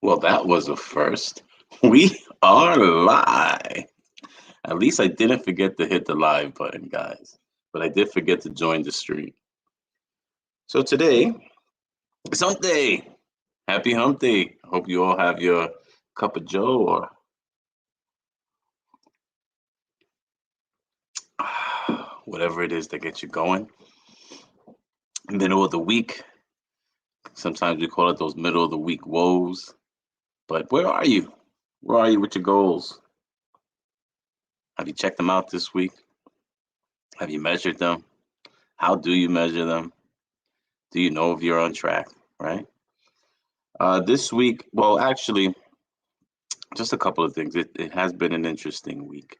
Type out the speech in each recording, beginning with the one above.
Well, that was a first. We are live. At least I didn't forget to hit the live button, guys. But I did forget to join the stream. So today is hump day. Happy hump day. Hope you all have your cup of joe or whatever it is that gets you going. Middle of the week. Sometimes we call it those middle of the week woes. But where are you? Where are you with your goals? Have you checked them out this week? Have you measured them? How do you measure them? Do you know if you're on track? Right. This week, well, actually, just a couple of things. It has been an interesting week.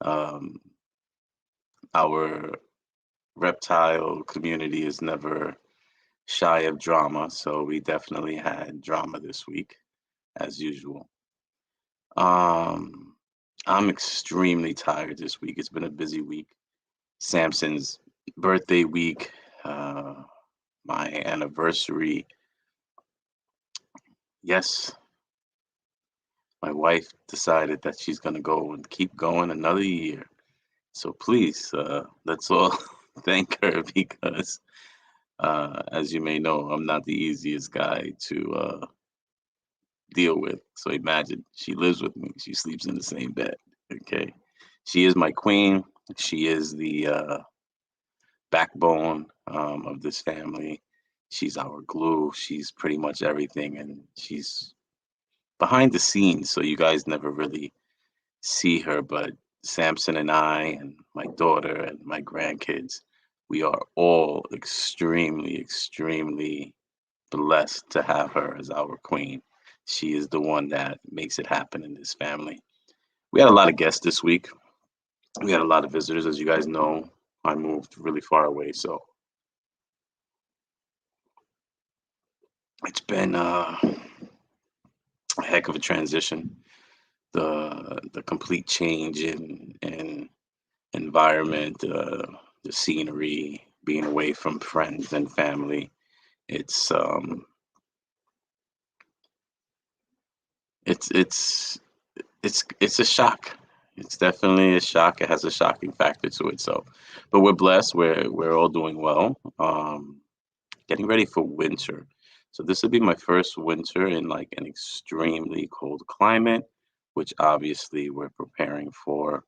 Um, our reptile community is never shy of drama, so we definitely had drama this week, as usual. Um, I'm extremely tired this week. It's been a busy week. Samson's birthday week, uh, my anniversary. Yes, my wife decided that she's going to go and keep going another year. So please, let's all thank her because, as you may know, I'm not the easiest guy to deal with. So imagine she lives with me, she sleeps in the same bed. Okay. She is my queen. She is the backbone of this family. She's our glue. She's pretty much everything. And she's behind the scenes. So you guys never really see her, but Samson and I and my daughter and my grandkids, we are all extremely, extremely blessed to have her as our queen. She is the one that makes it happen in this family. We had a lot of guests this week. We had a lot of visitors. As you guys know, I moved really far away, so it's been a heck of a transition. The complete change in environment, the scenery, being away from friends and family. It's um, it's it's a shock. It's definitely a shock. It has a shocking factor to it. So, but we're blessed. We're all doing well. Getting ready for winter. So this would be my first winter in like an extremely cold climate, which obviously we're preparing for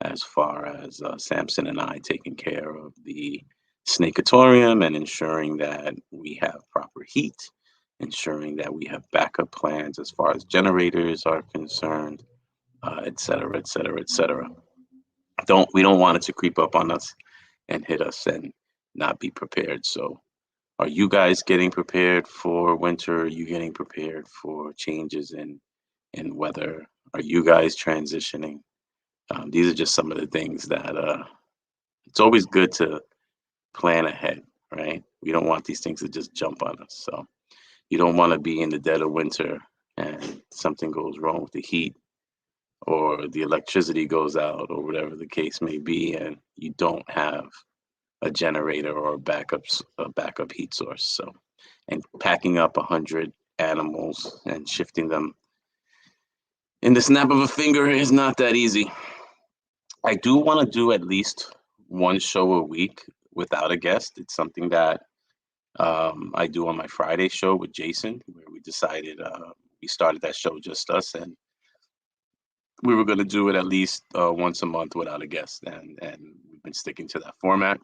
as far as Samson and I taking care of the snakeatorium and ensuring that we have proper heat, ensuring that we have backup plans as far as generators are concerned, et cetera, et cetera, et cetera. We don't want it to creep up on us and hit us and not be prepared. So are you guys getting prepared for winter? Are you getting prepared for changes in weather? Are you guys transitioning? These are just some of the things that it's always good to plan ahead, right? We don't want these things to just jump on us. So you don't want to be in the dead of winter and something goes wrong with the heat or the electricity goes out or whatever the case may be, and you don't have a generator or a backup heat source. So, and packing up 100 animals and shifting them in the snap of a finger is not that easy. I do want to do at least one show a week without a guest. It's something that I do on my Friday show with Jason, where we decided we started that show just us, and we were going to do it at least once a month without a guest, and we've been sticking to that format.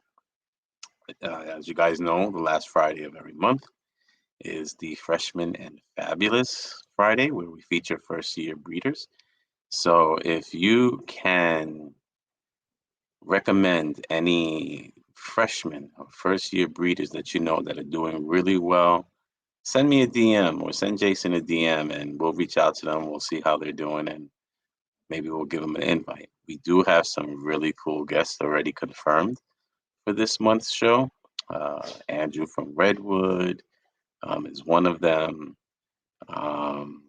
As you guys know, the last Friday of every month is the Freshman and Fabulous Friday, where we feature first year breeders. So if you can recommend any freshmen or first year breeders that you know that are doing really well, send me a DM or send Jason a DM and we'll reach out to them. We'll see how they're doing and maybe we'll give them an invite. We do have some really cool guests already confirmed for this month's show. Andrew from Redwood is one of them. Um,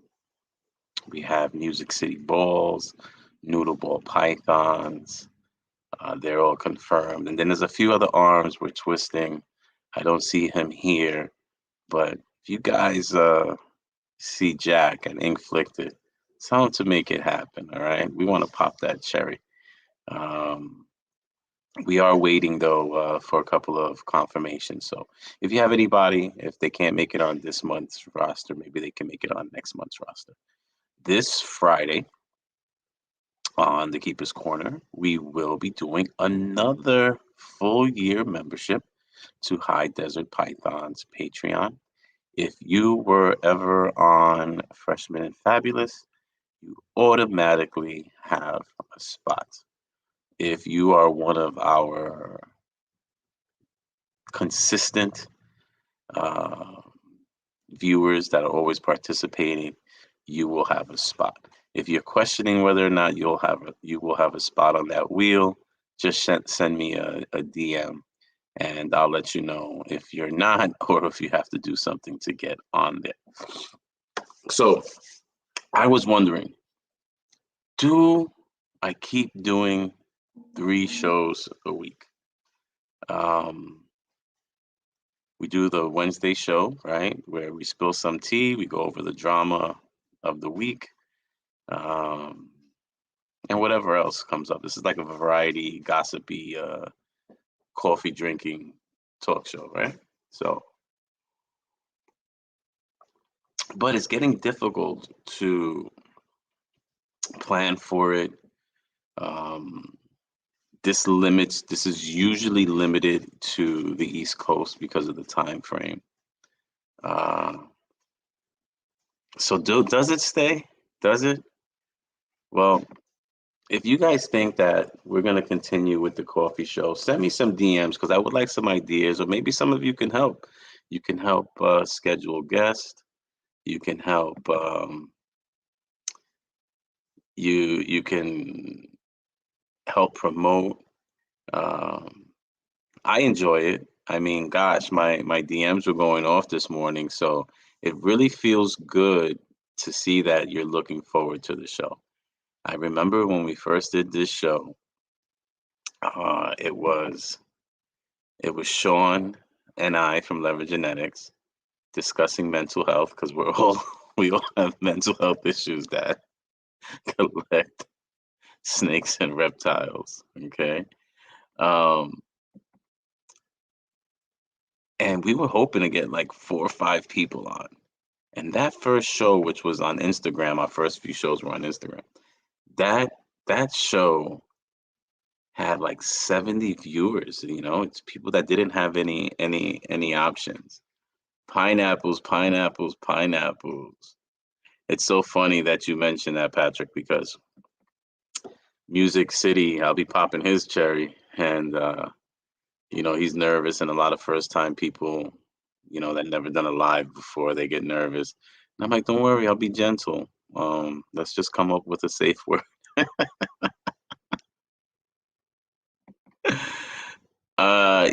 we have Music City Balls, Noodle Ball Pythons. They're all confirmed. And then there's a few other arms we're twisting. I don't see him here, but if you guys see Jack and Inflicted. Tell him to make it happen. All right, we want to pop that cherry. Um, we are waiting though for a couple of confirmations. So if you have anybody, if they can't make it on this month's roster, maybe they can make it on next month's roster. This Friday on the Keeper's Corner, we will be doing another full year membership to High Desert Python's Patreon. If you were ever on Freshman and Fabulous, you automatically have a spot. If you are one of our consistent uh, viewers that are always participating, you will have a spot. If you're questioning whether or not you will have a spot on that wheel, just send me a DM and I'll let you know if you're not or if you have to do something to get on there. So I was wondering, do I keep doing 3 shows a week? Um, we do the Wednesday show, right, where we spill some tea, we go over the drama of the week, um, and whatever else comes up. This is like a variety, gossipy, coffee drinking talk show, right? So, but it's getting difficult to plan for it. Um, this is usually limited to the East Coast because of the time frame. Uh, does it stay? Does it? Well, if you guys think that we're going to continue with the coffee show, send me some DMs because I would like some ideas, or maybe some of you can help. You can help schedule guests. You can help. You can help promote. Um, I enjoy it. I mean, gosh, my DMs were going off this morning, so it really feels good to see that you're looking forward to the show. I remember when we first did this show, uh, it was it was Sean and I from Leverage Genetics discussing mental health because we're all we all have mental health issues that collect snakes and reptiles. Okay, um, and we were hoping to get like 4 or 5 people on. And that first show, which was on Instagram, our first few shows were on Instagram. That that show had like 70 viewers. You know, it's people that didn't have any options. Pineapples, pineapples, pineapples. It's so funny that you mentioned that, Patrick, because Music City, I'll be popping his cherry, and he's nervous, and a lot of first time people, that never done a live before, they get nervous. And I'm like, don't worry, I'll be gentle. Let's just come up with a safe word.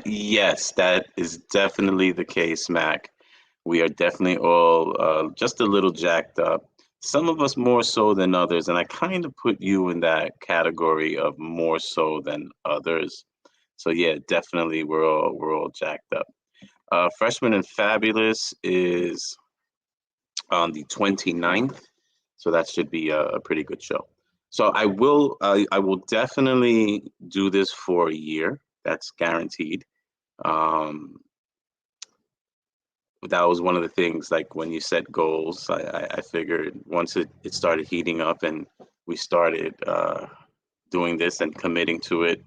Yes, that is definitely the case, Mac. We are definitely all just a little jacked up. Some of us more so than others, and I kind of put you in that category of more so than others. So yeah, definitely we're all jacked up. Freshman and Fabulous is on the 29th, so that should be a pretty good show. So I will definitely do this for a year. That's guaranteed. Um, that was one of the things, like when you set goals, I figured once it started heating up and we started doing this and committing to it,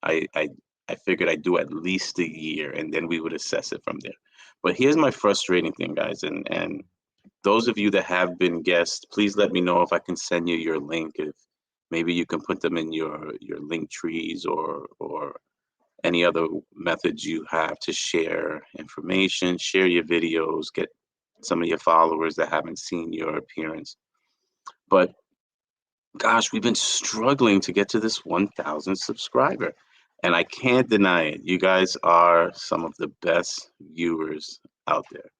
I, I I figured I'd do at least a year and then we would assess it from there. But here's my frustrating thing, guys, and those of you that have been guests, please let me know if I can send you your link. If maybe you can put them in your link trees or any other methods you have to share information, share your videos, get some of your followers that haven't seen your appearance. But gosh, we've been struggling to get to this 1,000 subscriber. And I can't deny it. You guys are some of the best viewers out there.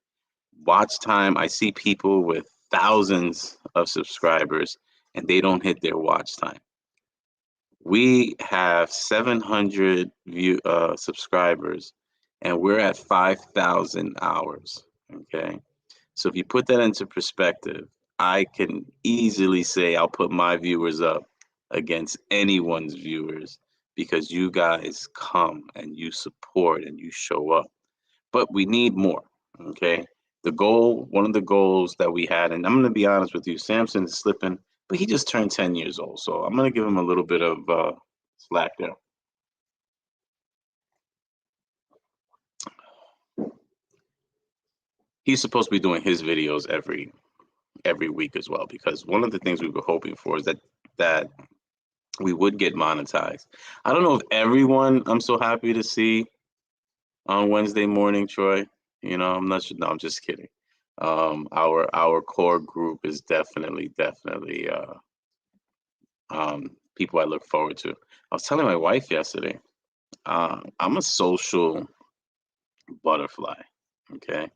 Watch time, I see people with thousands of subscribers and they don't hit their watch time. We have 700 subscribers and we're at 5,000 hours. Okay. So if you put that into perspective, I can easily say I'll put my viewers up against anyone's viewers because you guys come and you support and you show up. But we need more. Okay. One of the goals that we had, and I'm going to be honest with you, Samson is slipping, but he just turned 10 years old. So I'm going to give him a little bit of slack there. He's supposed to be doing his videos every week as well, because one of the things we were hoping for is that we would get monetized. I don't know if everyone I'm so happy to see on Wednesday morning, Troy. I'm not sure. No, I'm just kidding. Our core group is definitely people I look forward to. I was telling my wife yesterday, I'm a social butterfly. Okay.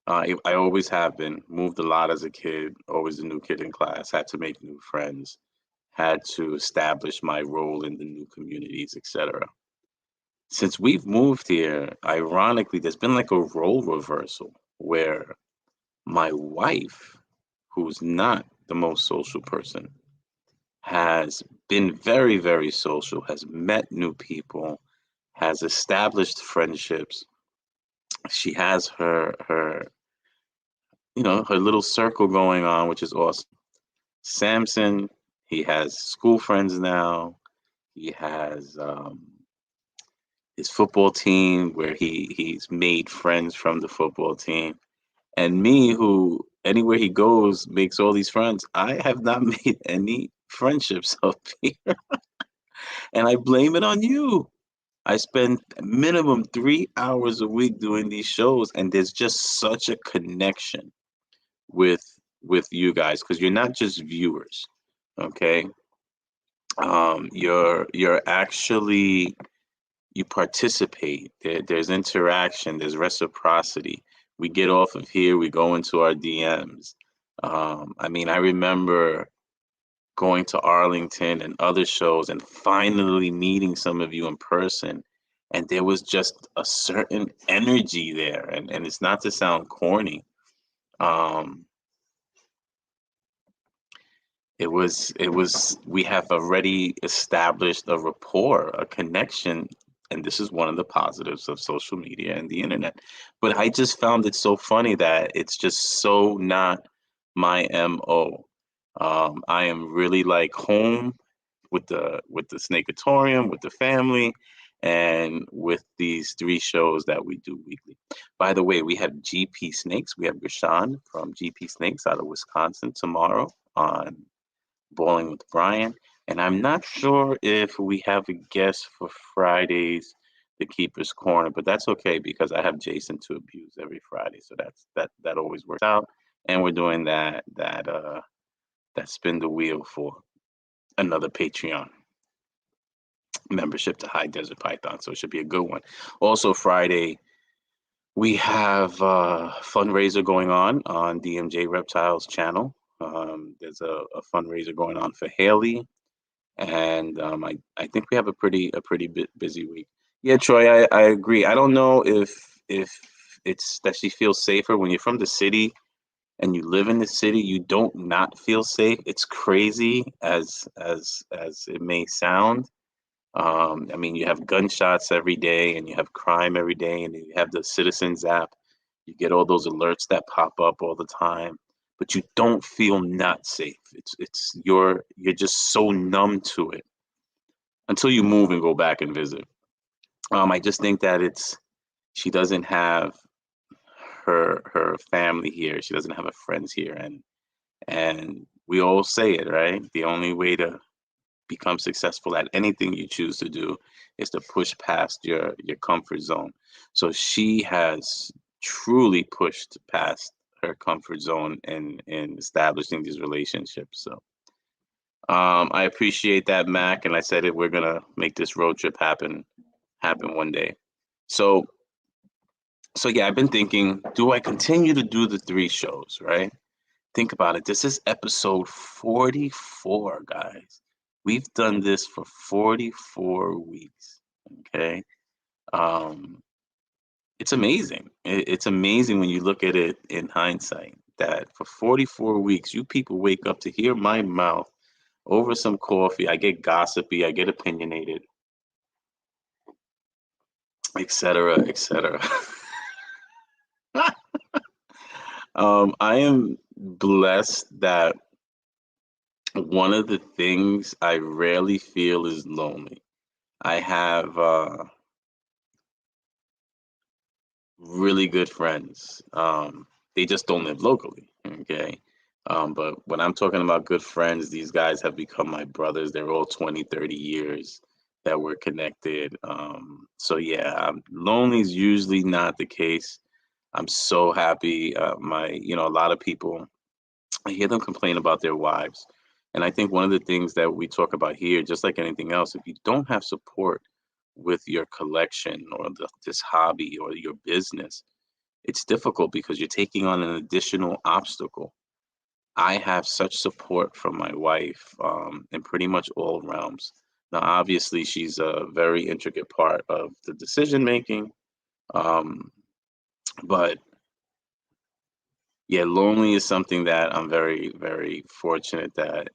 I always have been. Moved a lot as a kid. Always a new kid in class. Had to make new friends. Had to establish my role in the new communities, etc. Since we've moved here, ironically, there's been like a role reversal where my wife, who's not the most social person, has been very social, has met new people, has established friendships. She has her little circle going on, which is awesome. Samson, he has school friends now. He has his football team where he's made friends from the football team. And me, who anywhere he goes makes all these friends, I have not made any friendships up here. And I blame it on you. I spend minimum 3 hours a week doing these shows, and there's just such a connection with you guys because you're not just viewers, okay? You're actually you participate. There's interaction. There's reciprocity. We get off of here. We go into our DMs. I mean, I remember going to Arlington and other shows and finally meeting some of you in person. And there was just a certain energy there. And it's not to sound corny. Um, we have already established a rapport, a connection, and this is one of the positives of social media and the internet. But I just found it so funny that it's just so not my MO. I am really like home with the Snakeatorium, with the family, and with these three shows that we do weekly. By the way, we have GP Snakes. We have Gashan from GP Snakes out of Wisconsin tomorrow on Bowling with Brian. And I'm not sure if we have a guest for Fridays, the Keeper's Corner, but that's okay because I have Jason to abuse every Friday, so that always works out. And we're doing that spin the wheel for another Patreon membership to High Desert Python, so it should be a good one. Also, Friday we have a fundraiser going on DMJ Reptiles channel. There's a fundraiser going on for Haley, and I think we have a pretty busy week. Yeah, Troy, I agree. I don't know if it's that she feels safer when you're from the city and you live in the city. You don't not feel safe. It's crazy as it may sound. I mean, you have gunshots every day, and you have crime every day, and you have the Citizens app. You get all those alerts that pop up all the time, but you don't feel not safe. You're just so numb to it until you move and go back and visit. I just think that she doesn't have her family here. She doesn't have her friends here, and we all say it, right? The only way to become successful at anything you choose to do is to push past your comfort zone. So she has truly pushed past her comfort zone in establishing these relationships. So I appreciate that, Mac, and I said it. We're gonna make this road trip happen one day. So yeah, I've been thinking, do I continue to do the three shows, right? Think about it. This is episode 44, guys. We've done this for 44 weeks. Okay. Um, It's amazing. It's amazing when you look at it in hindsight that for 44 weeks, you people wake up to hear my mouth over some coffee. I get gossipy, I get opinionated, etc., etc. I am blessed that one of the things I rarely feel is lonely. I have really good friends. They just don't live locally. Okay. But when I'm talking about good friends, these guys have become my brothers. They're all 20, 30 years that we're connected. So yeah, lonely is usually not the case. I'm so happy. A lot of people, I hear them complain about their wives. And I think one of the things that we talk about here, just like anything else, if you don't have support with your collection or this hobby or your business, it's difficult because you're taking on an additional obstacle. I have such support from my wife in pretty much all realms. Now, obviously, she's a very intricate part of the decision making, um, but yeah, lonely is something that I'm very, very fortunate that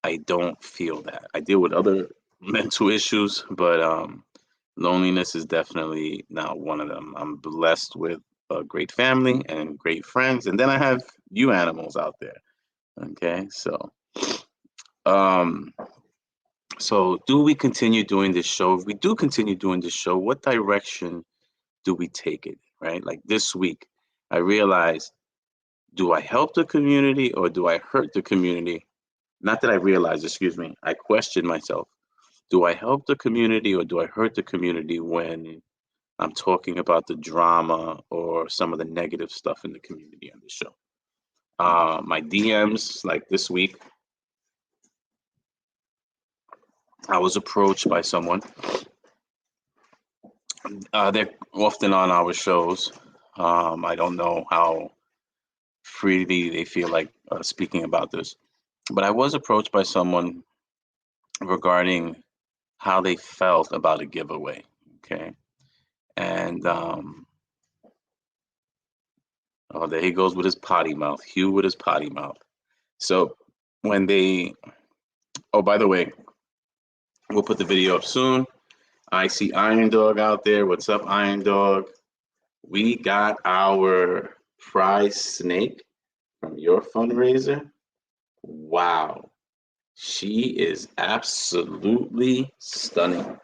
I don't feel that. I deal with other mental issues, but loneliness is definitely not one of them. I'm blessed with a great family and great friends, and then I have you animals out there. Okay, um, so do we continue doing this show? If we do continue doing this show, what direction do we take it? Right, like this week, I realized, do I help the community or do I hurt the community? Not that I realized, excuse me, I questioned myself. Do I help the community or do I hurt the community when I'm talking about the drama or some of the negative stuff in the community on the show? My DMs, like this week, I was approached by someone. They're often on our shows. I don't know how freely they feel like speaking about this, but I was approached by someone regarding how they felt about a giveaway. Okay. And oh, there he goes with his potty mouth. Hugh with his potty mouth. So when they, oh, by the way, we'll put the video up soon. I see Iron Dog out there. What's up, Iron Dog? We got our prize snake from your fundraiser. Wow. She is absolutely stunning.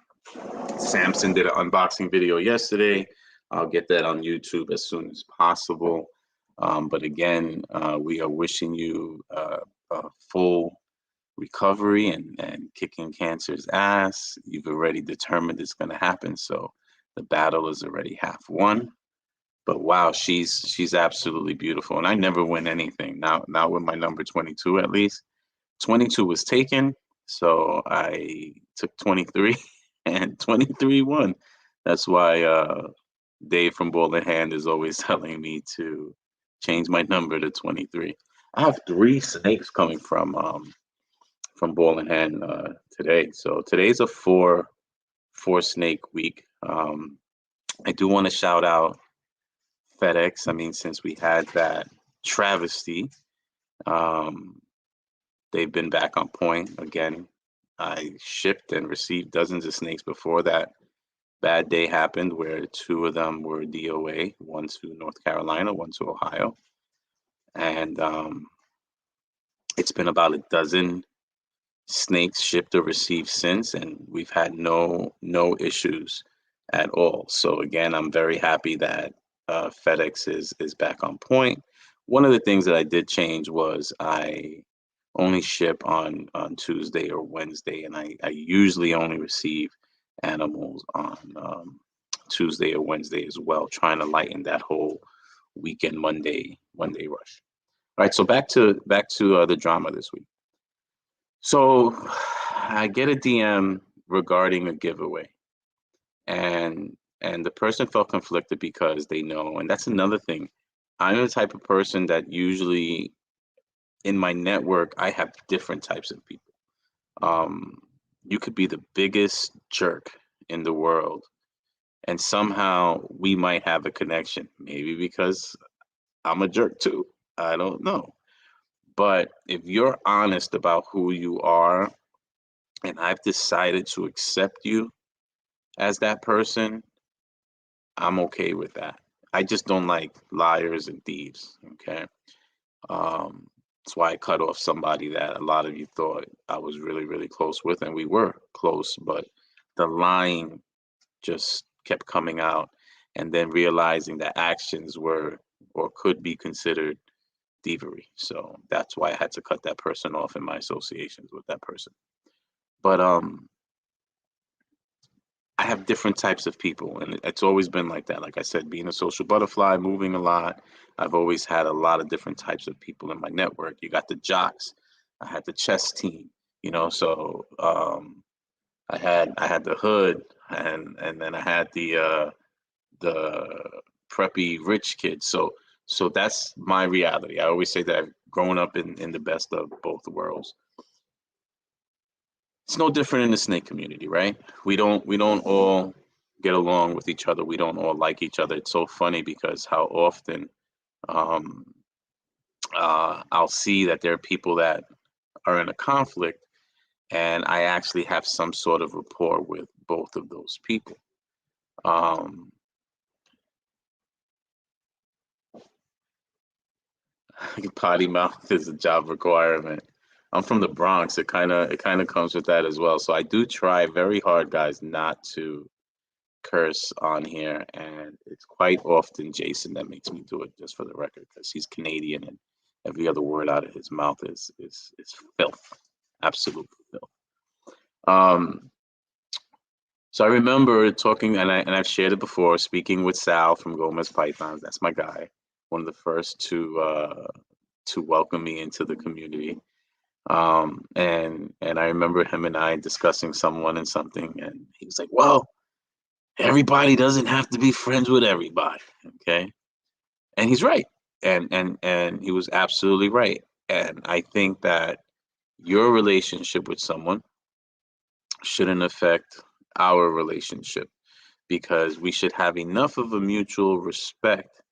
Samson did an unboxing video yesterday. I'll get that on YouTube as soon as possible. But again, we are wishing you a full recovery and kicking cancer's ass. You've already determined it's going to happen, so the battle is already half won. But wow, she's absolutely beautiful, and I never win anything. Now with my number 22 at least. 22 was taken, so I took 23, and 23 won. That's why Dave from Ball in Hand is always telling me to change my number to 23. I have three snakes coming from Ball in Hand today. So today's a four snake week. I do want to shout out FedEx. I mean, since we had that travesty, um, they've been back on point again. I shipped and received dozens of snakes before that bad day happened, where two of them were DOA, one to North Carolina, one to Ohio, and it's been about a dozen snakes shipped or received since, and we've had no issues at all. So again, I'm very happy that FedEx is back on point. One of the things that I did change was I only ship on Tuesday or Wednesday, and I usually only receive animals on Tuesday or Wednesday as well, trying to lighten that whole weekend Monday rush. All right, so back to the drama this week. So I get a DM regarding a giveaway, and the person felt conflicted because they know, and that's another thing. I'm the type of person that usually in my network I have different types of people. Um, you could be the biggest jerk in the world, and somehow we might have a connection. Maybe because I'm a jerk too. I don't know. But if you're honest about who you are, and I've decided to accept you as that person, I'm okay with that. I just don't like liars and thieves. Okay. That's why I cut off somebody that a lot of you thought I was really, really close with, and we were close, but the lying just kept coming out, and then realizing that actions were or could be considered thievery. So that's why I had to cut that person off in my associations with that person. But I have different types of people, and it's always been like that. Like I said, being a social butterfly, moving a lot, I've always had a lot of different types of people in my network. You got the jocks, I had the chess team, so I had the hood, and then I had the preppy rich kid. So that's my reality. I always say that I've grown up in the best of both worlds. It's no different in the snake community, right? We don't all get along with each other. We don't all like each other. It's so funny because how often um, I'll see that there are people that are in a conflict, and I actually have some sort of rapport with both of those people. Um, Potty mouth is a job requirement. I'm from the Bronx. It kind of comes with that as well. So I do try very hard, guys, not to curse on here, and it's quite often Jason that makes me do it, just for the record, because he's Canadian and every other word out of his mouth is filth, absolute filth. Um, so I remember talking, and I've shared it before, speaking with Sal from Gomez Pythons. That's my guy, one of the first to welcome me into the community. And I remember him and I discussing someone and something, and he was like, "Well, everybody doesn't have to be friends with everybody." Okay. And he's right. And he was absolutely right. And I think that your relationship with someone shouldn't affect our relationship, because we should have enough of a mutual respect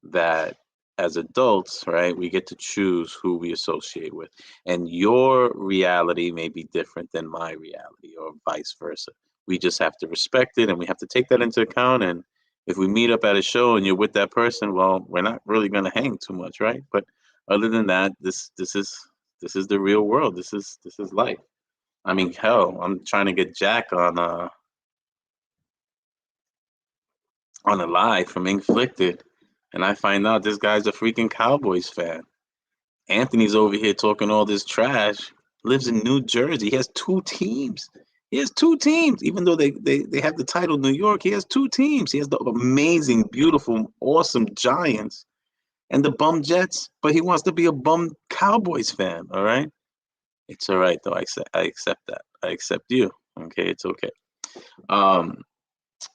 that as adults, right, we get to choose who we associate with. And your reality may be different than my reality, or vice versa. We just have to respect it, and we have to take that into account. And if we meet up at a show and you're with that person, well, we're not really going to hang too much, right? But other than that, this is the real world. This is life. I mean, hell, I'm trying to get Jack on a live from Inflicted, and I find out this guy's a freaking Cowboys fan. Anthony's over here talking all this trash, lives in New Jersey. He has two teams. He has two teams. Even though they have the title New York, he has two teams. He has the amazing, beautiful, awesome Giants and the bum Jets, but he wants to be a bum Cowboys fan, all right? It's all right, though. I accept that. I accept you. Okay, it's okay. Um,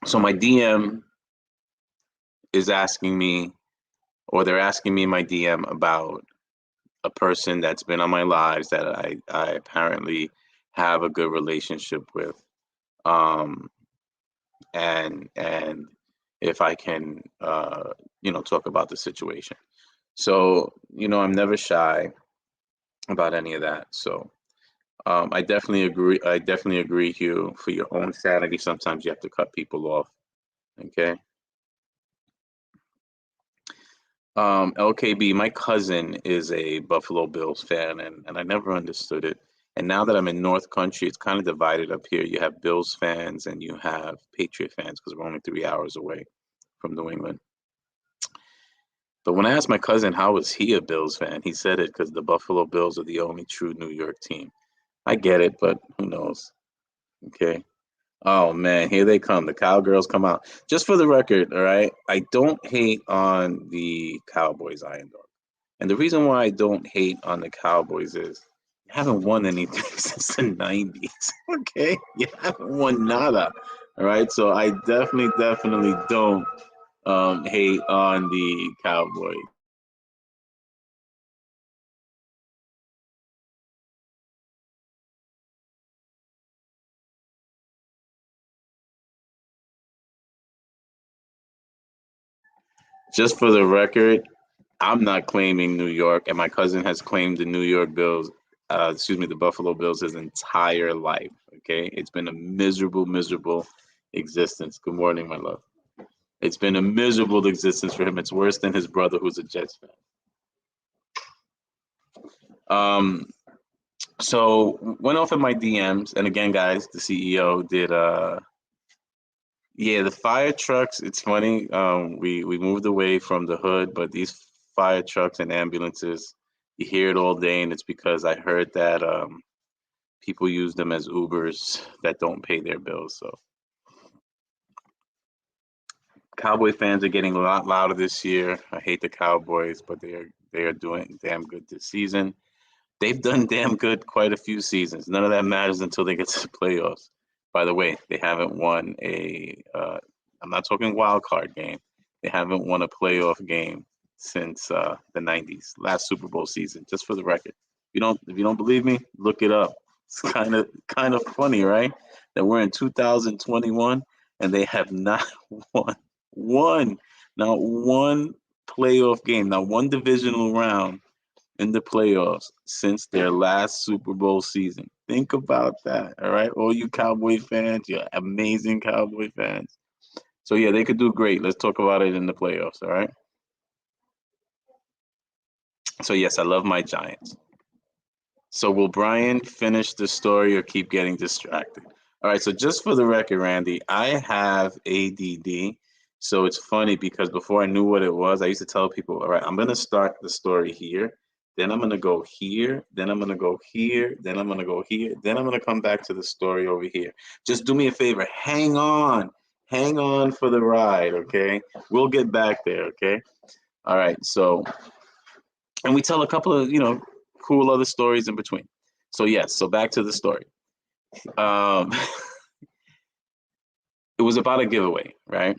so my DM is asking me, or they're asking me in my DM about a person that's been on my lives that I apparently have a good relationship with, um, and if I can talk about the situation. So I'm never shy about any of that. So I definitely agree. I definitely agree, Hugh. For your own sanity, sometimes you have to cut people off. Okay. LKB, my cousin is a Buffalo Bills fan, and I never understood it. And now that I'm in North Country, it's kind of divided up here. You have Bills fans and you have Patriot fans, because we're only 3 hours away from New England. But when I asked my cousin how was he a Bills fan, he said it because the Buffalo Bills are the only true New York team. I get it, but who knows? Okay. Oh man, here they come. The Cowgirls come out. Just for the record, all right, I don't hate on the Cowboys, Iron Dog. And the reason why I don't hate on the Cowboys is you haven't won anything since the 90s. Okay? You haven't won nada. All right. So I definitely don't hate on the Cowboys. Just for the record, I'm not claiming New York, and my cousin has claimed the New York Bills, the Buffalo Bills, his entire life. Okay, it's been a miserable, miserable existence. Good morning, my love. It's been a miserable existence for him. It's worse than his brother, who's a Jets fan. Um, so went off in my DMs, and again, guys, the CEO did. Yeah, the fire trucks. It's funny. We moved away from the hood, but these fire trucks and ambulances, you hear it all day, and it's because I heard that people use them as Ubers that don't pay their bills. So Cowboy fans are getting a lot louder this year. I hate the Cowboys, but they are doing damn good this season. They've done damn good quite a few seasons. None of that matters until they get to the playoffs. By the way, they haven't won a. I'm not talking wild card game. They haven't won a playoff game since the '90s, last Super Bowl season. Just for the record, if you don't believe me, look it up. It's kind of funny, right? That we're in 2021 and they have not won one, not one playoff game, not one divisional round in the playoffs since their last Super Bowl season. Think about that, all right? All you Cowboy fans, you amazing Cowboy fans. So yeah, they could do great. Let's talk about it in the playoffs, all right? So yes, I love my Giants. So will Brian finish the story or keep getting distracted? All right, so just for the record, Randy, I have ADD. So it's funny because before I knew what it was, I used to tell people, all right, I'm going to start the story here, then I'm going to go here, then I'm going to go here, then I'm going to go here, then I'm going to come back to the story over here. Just do me a favor, hang on. Hang on for the ride, okay? We'll get back there, okay? All right, so and we tell a couple of cool other stories in between. So yes, so back to the story. Um, it was about a giveaway, right?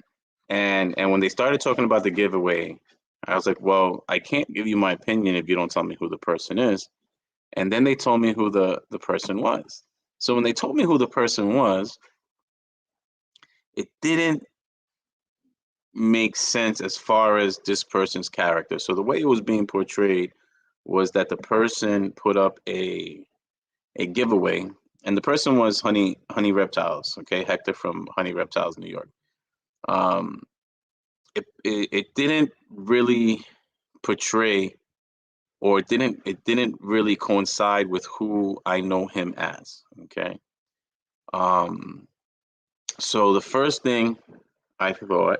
And when they started talking about the giveaway, I was like, well, I can't give you my opinion if you don't tell me who the person is. And then they told me who the person was. So when they told me who the person was, it didn't make sense as far as this person's character. So the way it was being portrayed was that the person put up a giveaway, and the person was Honey Reptiles. Okay, Hector from Honey Reptiles, New York. Um, it didn't really portray, or it didn't really coincide with who I know him as. Okay, um, so the first thing I thought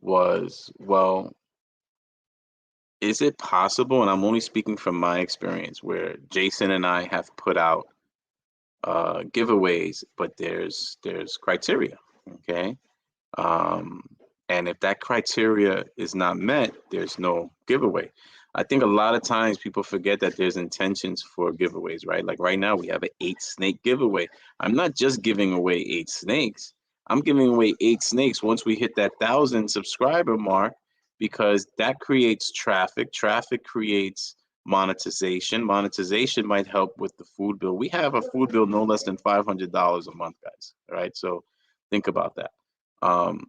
was, well, is it possible? And I'm only speaking from my experience, where Jason and I have put out giveaways, but there's criteria. Okay, um, and if that criteria is not met, there's no giveaway. I think a lot of times people forget that there's intentions for giveaways, right? Like right now, we have an 8 snake giveaway. I'm not just giving away 8 snakes. I'm giving away 8 snakes once we hit that 1,000 subscriber mark, because that creates traffic. Traffic creates monetization. Monetization might help with the food bill. We have a food bill no less than $500 a month, guys. All right, so think about that. Um,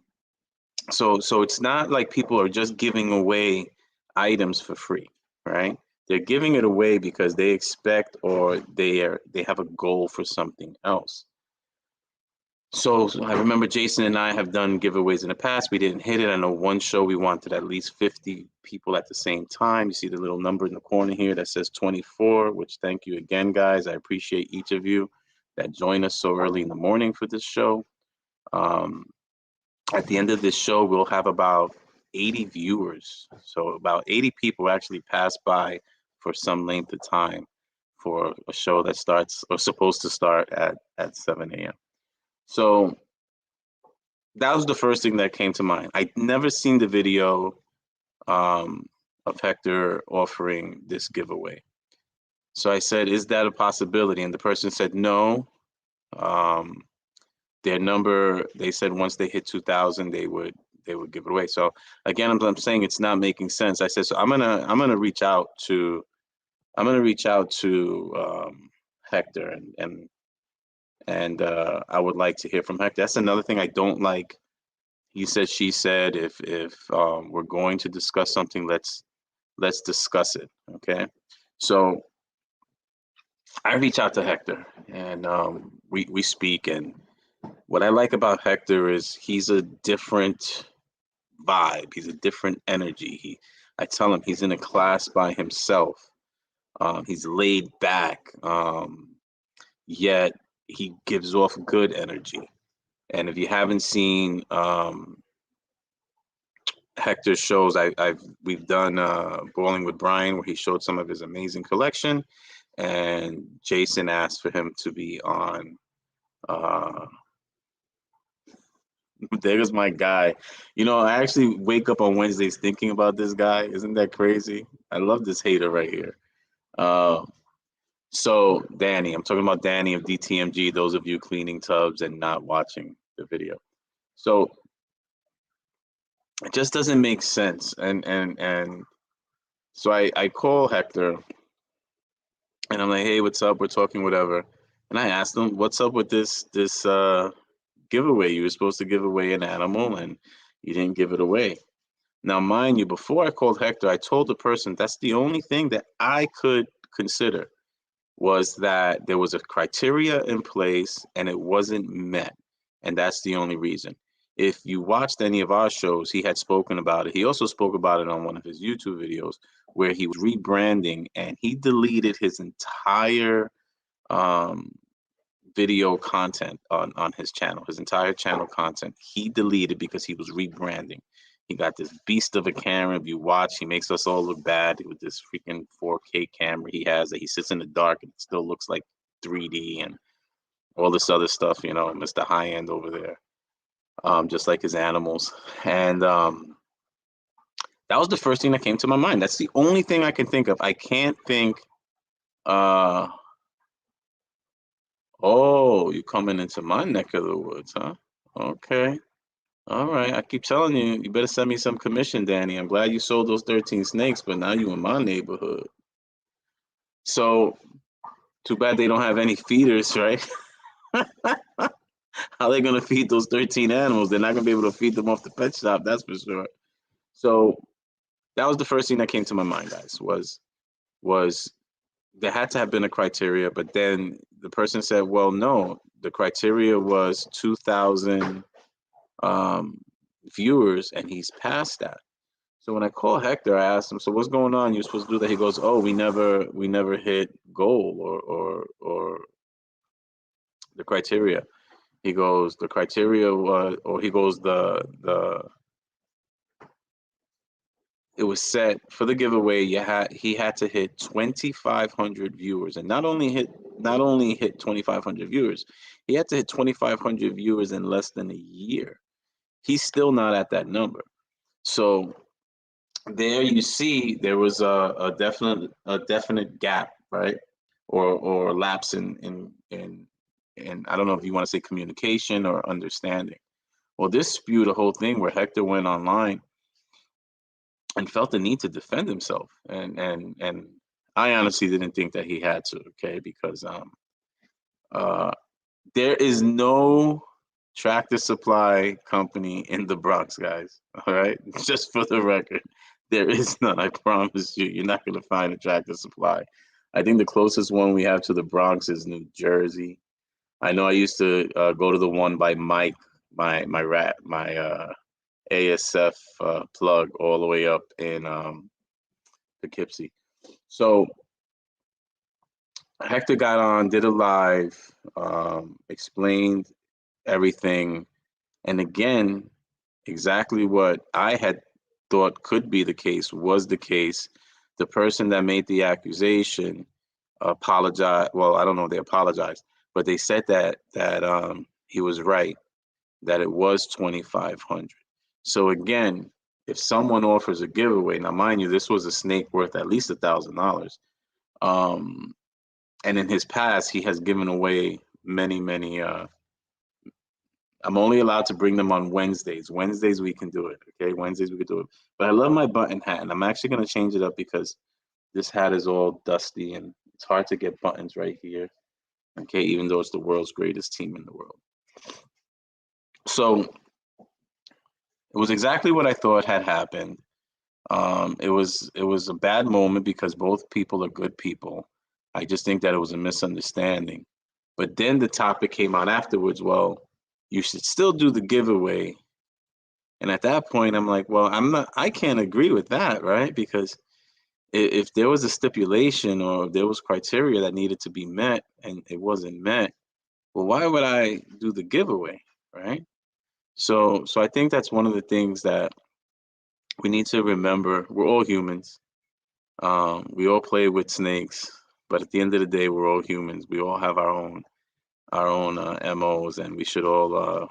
so it's not like people are just giving away items for free, right? They're giving it away because they expect, or they have a goal for something else. So I remember Jason and I have done giveaways in the past. We didn't hit it. I know one show we wanted at least 50 people at the same time. You see the little number in the corner here that says 24, which thank you again, guys. I appreciate each of you that join us so early in the morning for this show. Um, at the end of this show, we'll have about 80 viewers. So about 80 people actually pass by for some length of time for a show that starts, or supposed to start, at 7 a.m. So that was the first thing that came to mind. I'd never seen the video um, of Hector offering this giveaway. So I said, is that a possibility? And the person said no. Um, their number, they said once they hit 2,000, they would give it away. So again, I'm saying it's not making sense. I said, so I'm gonna reach out to Hector, and I would like to hear from Hector. That's another thing I don't like he said, she said, if we're going to discuss something, let's discuss it. Okay. So I reach out to Hector, and we speak. And what I like about Hector is he's a different vibe. He's a different energy. I tell him he's in a class by himself. He's laid back, yet he gives off good energy. And if you haven't seen Hector's shows, we've done Bowling with Brian, where he showed some of his amazing collection, and Jason asked for him to be on. Uh, there's my guy. You know, I actually wake up on Wednesdays thinking about this guy. Isn't that crazy? I love this hater right here. Uh, so Danny, I'm talking about Danny of DTMG. Those of you cleaning tubs and not watching the video. So it just doesn't make sense. And so I call Hector and I'm like, hey, what's up? We're talking whatever. And I asked him, what's up with this giveaway? You were supposed to give away an animal and you didn't give it away. Now, mind you, before I called Hector, I told the person that's the only thing that I could consider, was that there was a criteria in place and it wasn't met. And that's the only reason. If you watched any of our shows, he had spoken about it. He also spoke about it on one of his YouTube videos where he was rebranding, and he deleted his entire um, video content on his channel. His entire channel content he deleted because he was rebranding. He got this beast of a camera. If you watch, he makes us all look bad with this freaking 4K camera he has that he sits in the dark and it still looks like 3D and all this other stuff, you know, Mr. High End over there, just like his animals. And that was the first thing that came to my mind. That's the only thing I can think of. I can't think, uh, oh, you coming into my neck of the woods, huh? Okay. All right. I keep telling you, you better send me some commission, Danny. I'm glad you sold those 13 snakes, but now you in my neighborhood. So too bad they don't have any feeders, right? How are they gonna feed those 13 animals? They're not gonna be able to feed them off the pet shop, that's for sure. So that was the first thing that came to my mind, guys, was there had to have been a criteria, but then the person said, well, no, the criteria was 2,000 viewers, and he's past that. So when I call Hector, I asked him, so what's going on? You're supposed to do that. He goes, oh, we never hit goal or the criteria. He goes, the criteria was, or he goes, the it was set for the giveaway. He had to hit 2,500 viewers, and not only hit 2,500 viewers, he had to hit 2,500 viewers in less than a year. He's still not at that number. So there you see there was a definite gap, right? Or lapse in I don't know if you want to say communication or understanding. Well, this spewed a whole thing where Hector went online and felt the need to defend himself, and I honestly didn't think that he had to, okay, because uh there is no Tractor Supply company in the Bronx, guys. All right, just for the record, there is none. I promise you, you're not going to find a Tractor Supply. I think the closest one we have to the Bronx is New Jersey. I know I used to go to the one by Mike, my ASF plug, all the way up in Poughkeepsie. So Hector got on, did a live, explained everything, and again, exactly what I had thought could be the case was the case. The person that made the accusation apologized. Well, I don't know if they apologized, but they said that he was right, that it was 2,500. So again, if someone offers a giveaway, now mind you, this was a snake worth at least $1,000. Um, and in his past, he has given away many, many. I'm only allowed to bring them on Wednesdays. Wednesdays we can do it. Okay, Wednesdays we can do it. But I love my button hat, and I'm actually going to change it up because this hat is all dusty and it's hard to get buttons right here. Okay, even though it's the world's greatest team in the world. So It was exactly what I thought had happened. It was a bad moment because both people are good people. I just think that it was a misunderstanding. But then the topic came out afterwards. Well, you should still do the giveaway. And at that point, I'm like, well, I can't agree with that, right? Because if there was a stipulation or if there was criteria that needed to be met and it wasn't met, well, why would I do the giveaway, right? So I think that's one of the things that we need to remember. We're all humans. We all play with snakes, but at the end of the day, we're all humans. We all have our own MOs, and we should all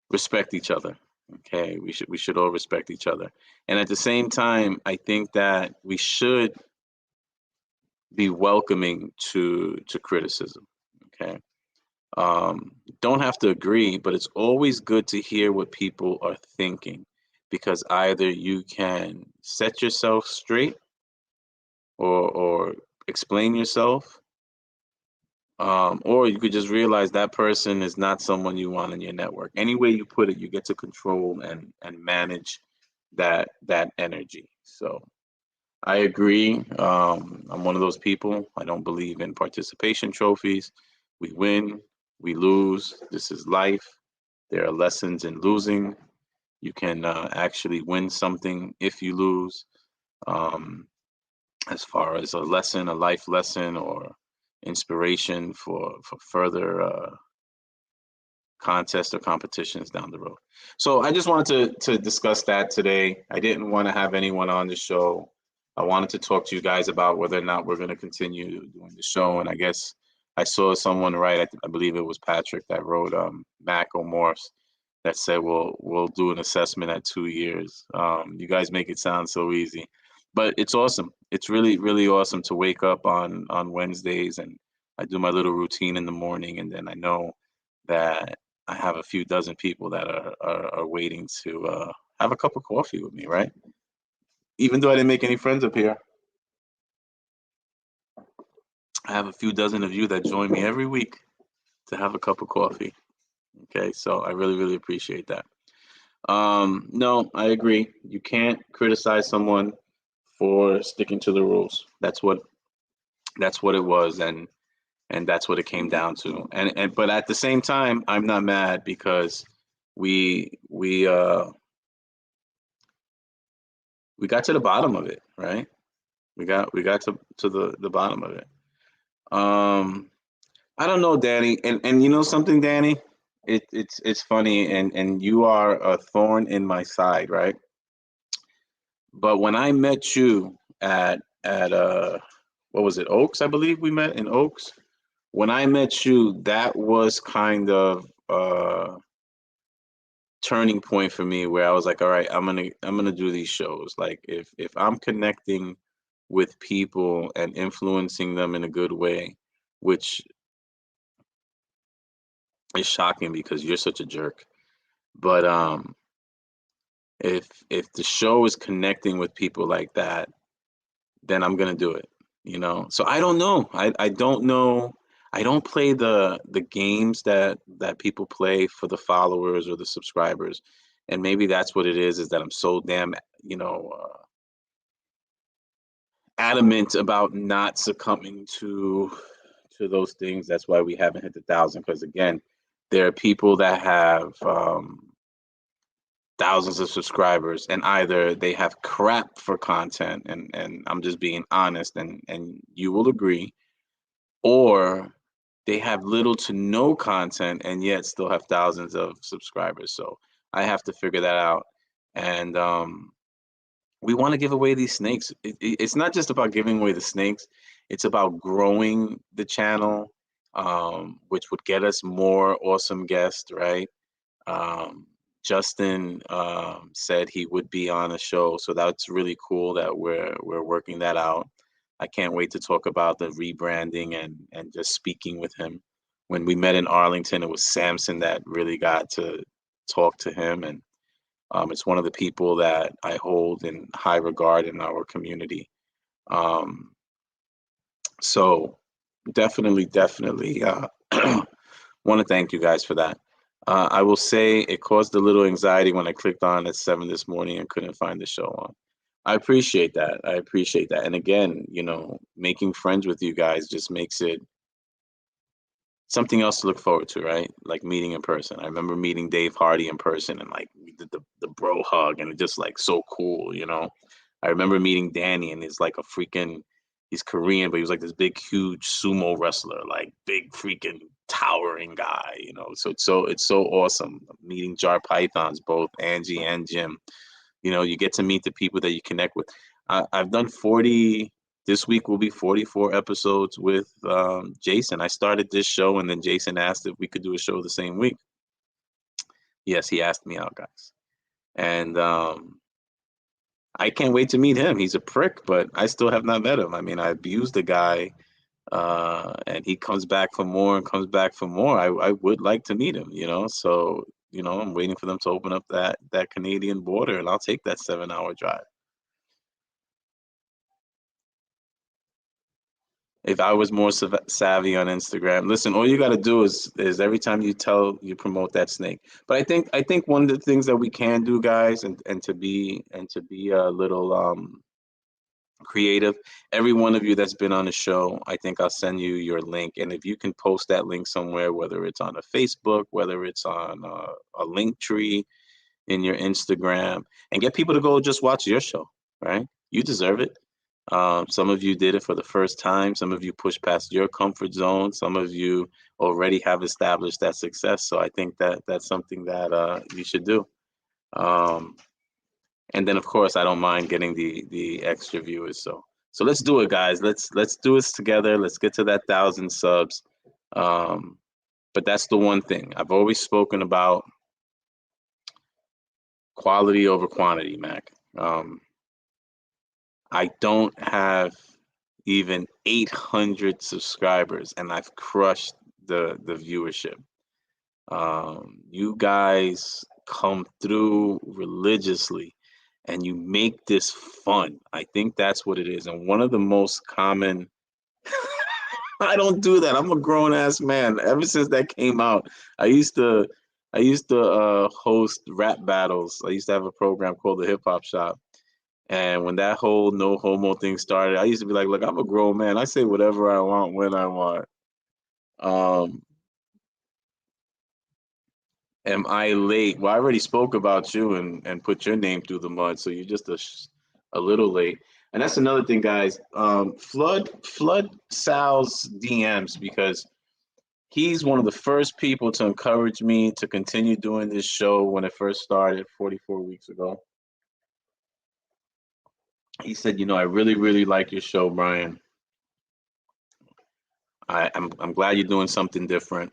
respect each other. Okay, we should all respect each other. And at the same time, I think that we should be welcoming to criticism. Okay. Don't have to agree, but it's always good to hear what people are thinking because either you can set yourself straight or explain yourself, or you could just realize that person is not someone you want in your network. Any way you put it, you get to control and manage that energy. So I agree. I'm one of those people. I don't believe in participation trophies. We win, we lose. This is life. There are lessons in losing. You can actually win something if you lose. Um, as far as a lesson, a life lesson, or inspiration for further contests or competitions down the road. So I just wanted to discuss that today. I didn't want to have anyone on the show. I wanted to talk to you guys about whether or not we're going to continue doing the show. And I guess I saw someone write, I believe it was Patrick that wrote Mac or Morse that said we'll do an assessment at 2 years. You guys make it sound so easy, but it's awesome. It's really really awesome to wake up on Wednesdays and I do my little routine in the morning, and then I know that I have a few dozen people that are waiting to have a cup of coffee with me, right? Even though I didn't make any friends up here, I have a few dozen of you that join me every week to have a cup of coffee. Okay, so I really, really appreciate that. No, I agree. You can't criticize someone for sticking to the rules. That's what it was, and that's what it came down to. And but at the same time, I'm not mad because we we uh we got to the bottom of it, right? We got to the bottom of it. Um, I don't know, Danny, and you know something, Danny? It's funny, and you are a thorn in my side, right? But when I met you at what was it, Oaks? I believe we met in Oaks. When I met you, that was kind of turning point for me where I was like, all right, I'm gonna do these shows. Like if I'm connecting with people and influencing them in a good way, which is shocking because you're such a jerk. But if the show is connecting with people like that, then I'm gonna do it. So I don't know. I don't know. I don't play the games that people play for the followers or the subscribers, and maybe that's what it is that I'm so damn you know adamant about not succumbing to those things. That's why we haven't hit the 1,000. Because again, there are people that have thousands of subscribers, and either they have crap for content, and I'm just being honest, and you will agree, or they have little to no content and yet still have thousands of subscribers. So I have to figure that out. And we want to give away these snakes. It's not just about giving away the snakes, it's about growing the channel, which would get us more awesome guests, right? Um, Justin said he would be on a show, so that's really cool that we're working that out. I can't wait to talk about the rebranding and just speaking with him. When we met in Arlington, it was Samson that really got to talk to him, and it's one of the people that I hold in high regard in our community. Um, so definitely, definitely want to thank you guys for that. I will say it caused a little anxiety when I clicked on at 7 this morning and couldn't find the show on. I appreciate that. I appreciate that. And again, making friends with you guys just makes it something else to look forward to, right? Like meeting in person. I remember meeting Dave Hardy in person and like we did the bro hug and it just like so cool. I remember meeting Danny and he's Korean, but he was like this big, huge sumo wrestler, like big freaking towering guy. So it's so awesome meeting Jar Pythons, both Angie and Jim. You get to meet the people that you connect with. I've done 40. This week will be 44 episodes with Jason. I started this show, and then Jason asked if we could do a show the same week. Yes, he asked me out, guys, and I can't wait to meet him. He's a prick, but I still have not met him. I mean, I abused the guy, and he comes back for more and comes back for more. I would like to meet him. So I'm waiting for them to open up that Canadian border, and I'll take that 7-hour drive. If I was more savvy on Instagram, listen, all you got to do is every time you promote that snake. But I think one of the things that we can do, guys, and to be a little creative. Every one of you that's been on the show, I think I'll send you your link, and if you can post that link somewhere, whether it's on a Facebook, whether it's on a link tree in your Instagram, and get people to go just watch your show, right? You deserve it. Some of you did it for the first time. Some of you pushed past your comfort zone. Some of you already have established that success. So I think that that's something that you should do. Um, and then, of course, I don't mind getting the extra viewers. So let's do it, guys. Let's do this together. Let's get to that 1,000 subs. Um, but that's the one thing I've always spoken about: quality over quantity, Mac. I don't have even 800 subscribers, and I've crushed the viewership. You guys come through religiously, and you make this fun. I think that's what it is. And one of the most common, I don't do that. I'm a grown ass man. Ever since that came out, I used to, host rap battles. I used to have a program called the Hip Hop Shop. And when that whole no homo thing started, I used to be like, look, I'm a grown man. I say whatever I want when I want. Um, am I late? Well, I already spoke about you and put your name through the mud, so you're just a little late. And that's another thing, guys. Flood Sal's DMs because he's one of the first people to encourage me to continue doing this show when it first started 44 weeks ago. He said, I really, really like your show, Brian. I'm glad you're doing something different.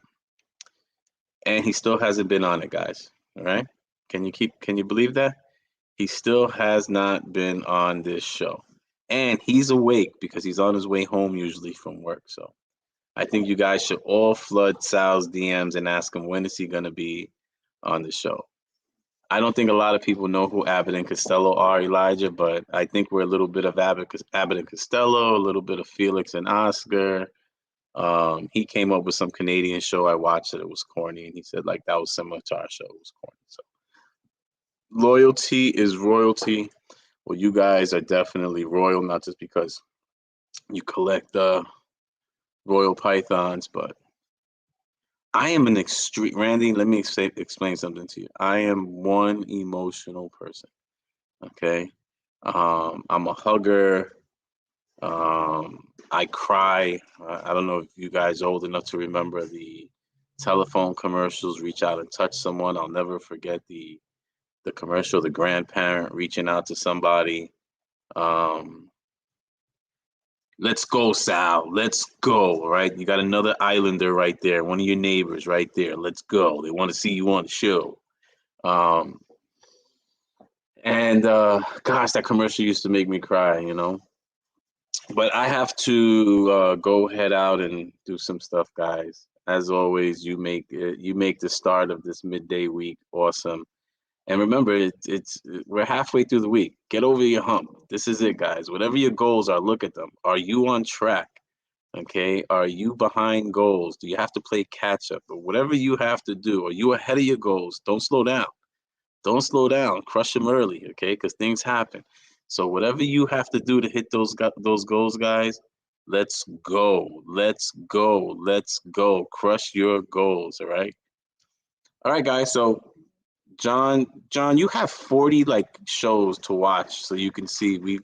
And he still hasn't been on it, guys. All right. Can you believe that? He still has not been on this show. And he's awake because he's on his way home usually from work. So I think you guys should all flood Sal's DMs and ask him when is he gonna be on the show. I don't think a lot of people know who Abbott and Costello are, Elijah, but I think we're a little bit of Abbott and Costello, a little bit of Felix and Oscar. He came up with some Canadian show. I watched it. It was corny, and he said like that was similar to our show. It was corny. So loyalty is royalty. Well, you guys are definitely royal, not just because you collect royal pythons, but I am an extreme. Randy, let me explain something to you. I am one emotional person. Okay, I'm a hugger. I cry. I don't know if you guys are old enough to remember the telephone commercials. Reach out and touch someone. I'll never forget the commercial. The grandparent reaching out to somebody. Um, let's go, Sal. Let's go. Right, you got another Islander right there. One of your neighbors right there. Let's go. They want to see you on the show. Um, and gosh, that commercial used to make me cry. But I have to go head out and do some stuff, guys. As always, you make the start of this midday week awesome. And remember, we're halfway through the week. Get over your hump. This is it, guys. Whatever your goals are, look at them. Are you on track? Okay, are you behind goals? Do you have to play catch up or whatever you have to do? Are you ahead of your goals? Don't slow down. Don't slow down. Crush them early, okay? Because things happen. So whatever you have to do to hit those goals, guys, let's go. Let's go. Let's go. Crush your goals, all right? All right, guys. So John, you have 40 like shows to watch, so you can see we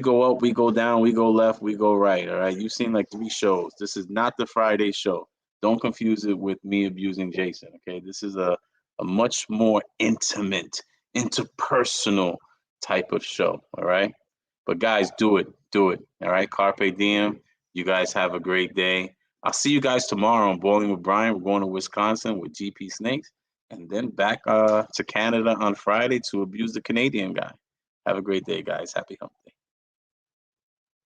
go up, we go down, we go left, we go right. All right. You've seen like 3 shows. This is not the Friday show. Don't confuse it with me abusing Jason. Okay. This is a much more intimate, interpersonal type of show. All right. But guys, do it. Do it. All right. Carpe diem. You guys have a great day. I'll see you guys tomorrow on Bowling with Brian. We're going to Wisconsin with GP Snakes and then back to Canada on Friday to abuse the Canadian guy. Have a great day, guys. Happy hump day.